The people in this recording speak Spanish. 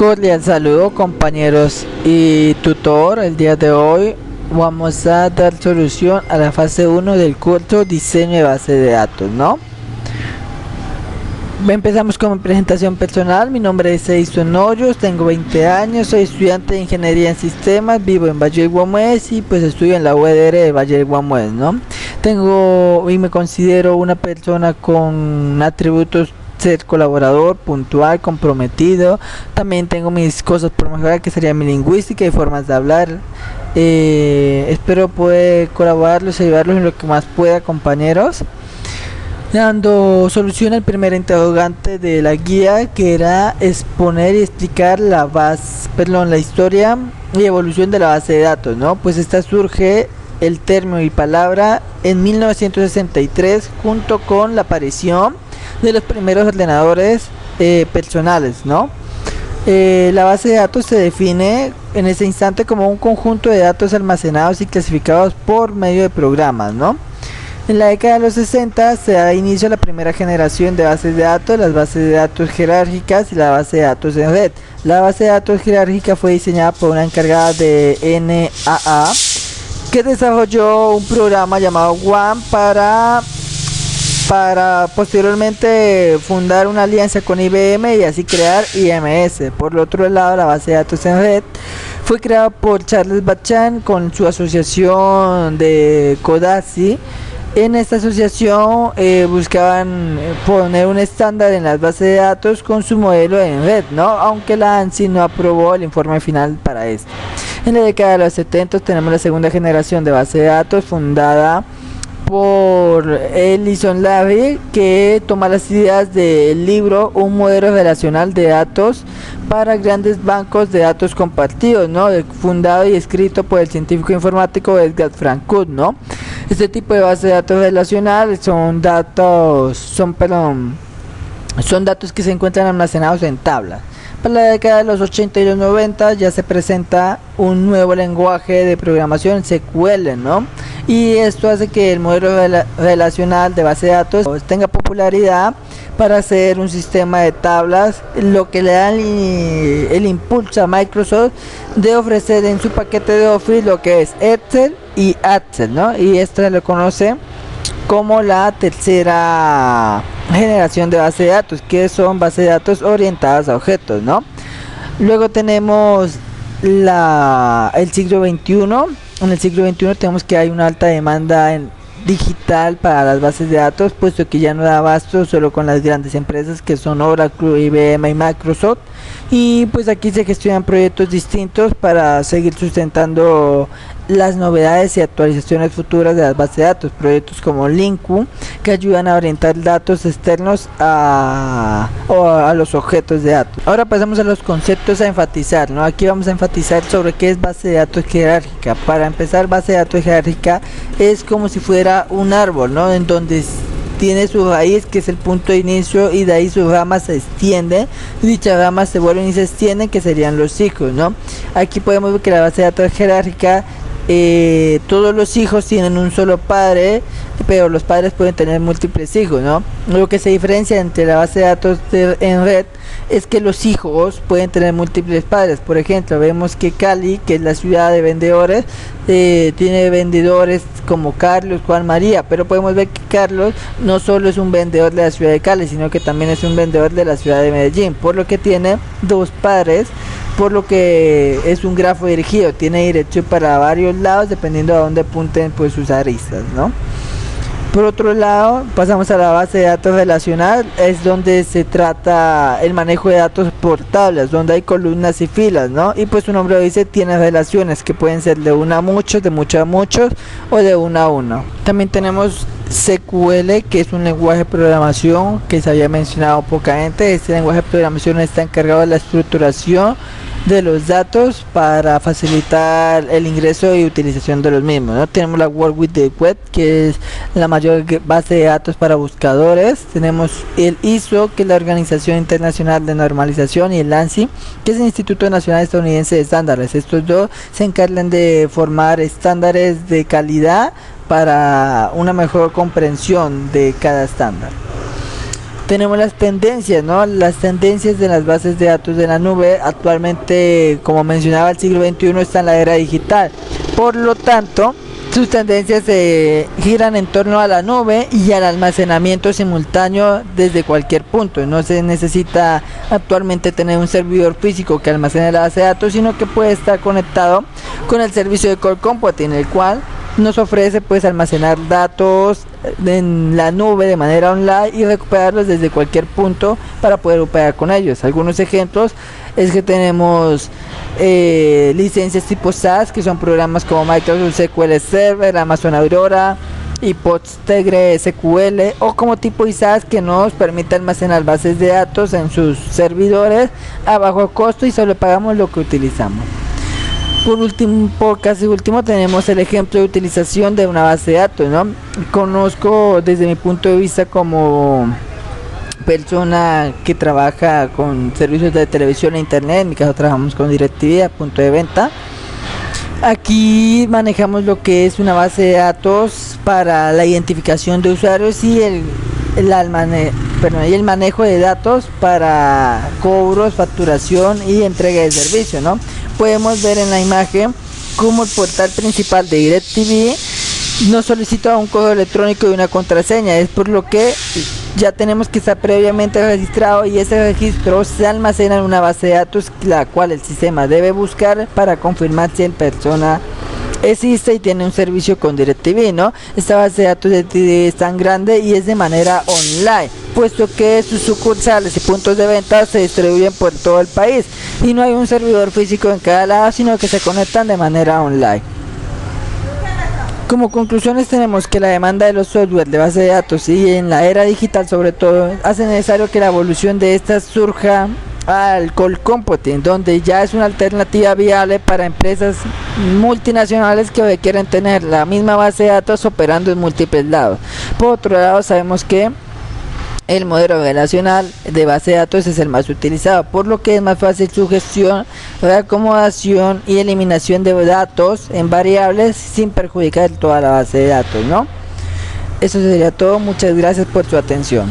Cordial saludo compañeros y tutor. El día de hoy vamos a dar solución a la fase 1 del curso diseño de base de datos, ¿no? Empezamos con mi presentación personal. Mi nombre es Edison Hoyos, tengo 20 años, soy estudiante de ingeniería en sistemas, vivo en Valle del Guamués y pues estudio en la UEDR de Valle del Guamués, ¿no? Tengo y me considero una persona con atributos: ser colaborador, puntual, comprometido. También tengo mis cosas por mejorar, que sería mi lingüística y formas de hablar. Espero poder colaborarlos y ayudarlos en lo que más pueda, compañeros, dando solución al primer interrogante de la guía, que era exponer y explicar la historia y evolución de la base de datos, ¿no? Pues esta surge el término y palabra en 1963 junto con la aparición de los primeros ordenadores personales, ¿no? La base de datos se define en ese instante como un conjunto de datos almacenados y clasificados por medio de programas, ¿no? En la década de los 60 se da inicio a la primera generación de bases de datos, las bases de datos jerárquicas y la base de datos en red. La base de datos jerárquica fue diseñada por una encargada de NAA, que desarrolló un programa llamado WAM para posteriormente fundar una alianza con IBM y así crear IMS. Por el otro lado, la base de datos en red fue creada por Charles Bachan con su asociación de Codazzi. En esta asociación buscaban poner un estándar en las bases de datos con su modelo en red, ¿no? Aunque la ANSI no aprobó el informe final para esto. En la década de los 70 tenemos la segunda generación de base de datos fundada por Ellison Larry, que toma las ideas del libro Un modelo relacional de datos para grandes bancos de datos compartidos, ¿no? Fundado y escrito por el científico informático Edgar Frankfurt, ¿no? Este tipo de base de datos relacional son datos que se encuentran almacenados en tablas. Para la década de los 80 y los 90 ya se presenta un nuevo lenguaje de programación, SQL, ¿no? Y esto hace que el modelo relacional de base de datos tenga popularidad para hacer un sistema de tablas, lo que le da el impulso a Microsoft de ofrecer en su paquete de Office lo que es Excel y Access, ¿no? Y esto se lo conoce como la tercera generación de base de datos, que son bases de datos orientadas a objetos, ¿no? Luego tenemos el siglo XXI. En el siglo XXI tenemos que hay una alta demanda digital para las bases de datos, puesto que ya no da abasto solo con las grandes empresas que son Oracle, IBM y Microsoft, y pues aquí se gestionan proyectos distintos para seguir sustentando las novedades y actualizaciones futuras de las bases de datos, proyectos como Linku, que ayudan a orientar datos externos a los objetos de datos. Ahora pasamos a los conceptos a enfatizar, ¿no? Aquí vamos a enfatizar sobre qué es base de datos jerárquica. Para empezar, base de datos jerárquica es como si fuera un árbol, ¿no? En donde tiene su raíz, que es el punto de inicio, y de ahí sus ramas se extienden, y dichas ramas se vuelven y se extienden, que serían los hijos, ¿no? Aquí podemos ver que la base de datos jerárquica, todos los hijos tienen un solo padre, pero los padres pueden tener múltiples hijos, ¿no? Lo que se diferencia entre la base de datos en red es que los hijos pueden tener múltiples padres. Por ejemplo, vemos que Cali, que es la ciudad de vendedores, tiene vendedores como Carlos, Juan, María, pero podemos ver que Carlos no solo es un vendedor de la ciudad de Cali, sino que también es un vendedor de la ciudad de Medellín, por lo que tiene dos padres, por lo que es un grafo dirigido, tiene dirección para varios lados dependiendo a dónde apunten pues sus aristas, ¿no? Por otro lado, pasamos a la base de datos relacional, es donde se trata el manejo de datos por tablas, donde hay columnas y filas, ¿no? Y pues su nombre lo dice, tiene relaciones que pueden ser de una a muchos, de muchos a muchos o de uno a uno. También tenemos SQL, que es un lenguaje de programación que se había mencionado poca gente. Este lenguaje de programación está encargado de la estructuración de los datos para facilitar el ingreso y utilización de los mismos, ¿no? Tenemos la World Wide Web, que es la mayor base de datos para buscadores. Tenemos el ISO, que es la Organización Internacional de Normalización, y el ANSI, que es el Instituto Nacional Estadounidense de Estándares. Estos dos se encargan de formar estándares de calidad para una mejor comprensión de cada estándar. Tenemos las tendencias, ¿no? Las tendencias de las bases de datos de la nube. Actualmente, como mencionaba, el siglo XXI está en la era digital. Por lo tanto, sus tendencias se giran en torno a la nube y al almacenamiento simultáneo desde cualquier punto. No se necesita actualmente tener un servidor físico que almacene la base de datos, sino que puede estar conectado con el servicio de Core Computing, el cual nos ofrece pues almacenar datos en la nube de manera online y recuperarlos desde cualquier punto para poder operar con ellos. Algunos ejemplos es que tenemos licencias tipo SaaS, que son programas como Microsoft SQL Server, Amazon Aurora y PostgreSQL, o como tipo IaaS, que nos permite almacenar bases de datos en sus servidores a bajo costo y solo pagamos lo que utilizamos. Por casi último, tenemos el ejemplo de utilización de una base de datos, ¿no? Conozco desde mi punto de vista como persona que trabaja con servicios de televisión e internet. En mi caso trabajamos con DirecTV a punto de venta. Aquí manejamos lo que es una base de datos para la identificación de usuarios y el manejo de datos para cobros, facturación y entrega de servicio, ¿no? Podemos ver en la imagen cómo el portal principal de DirecTV nos solicita un correo electrónico y una contraseña. Es por lo que ya tenemos que estar previamente registrado, y ese registro se almacena en una base de datos, la cual el sistema debe buscar para confirmar si en persona existe y tiene un servicio con DirecTV, ¿no? Esta base de datos de DirecTV es tan grande y es de manera online, puesto que sus sucursales y puntos de venta se distribuyen por todo el país y no hay un servidor físico en cada lado, sino que se conectan de manera online. Como conclusiones tenemos que la demanda de los software de base de datos y en la era digital sobre todo hace necesario que la evolución de estas surja al Core Computing, donde ya es una alternativa viable para empresas multinacionales que hoy quieren tener la misma base de datos operando en múltiples lados. Por otro lado, sabemos que el modelo relacional de base de datos es el más utilizado, por lo que es más fácil su gestión, reacomodación y eliminación de datos en variables sin perjudicar toda la base de datos, ¿no? Eso sería todo. Muchas gracias por su atención.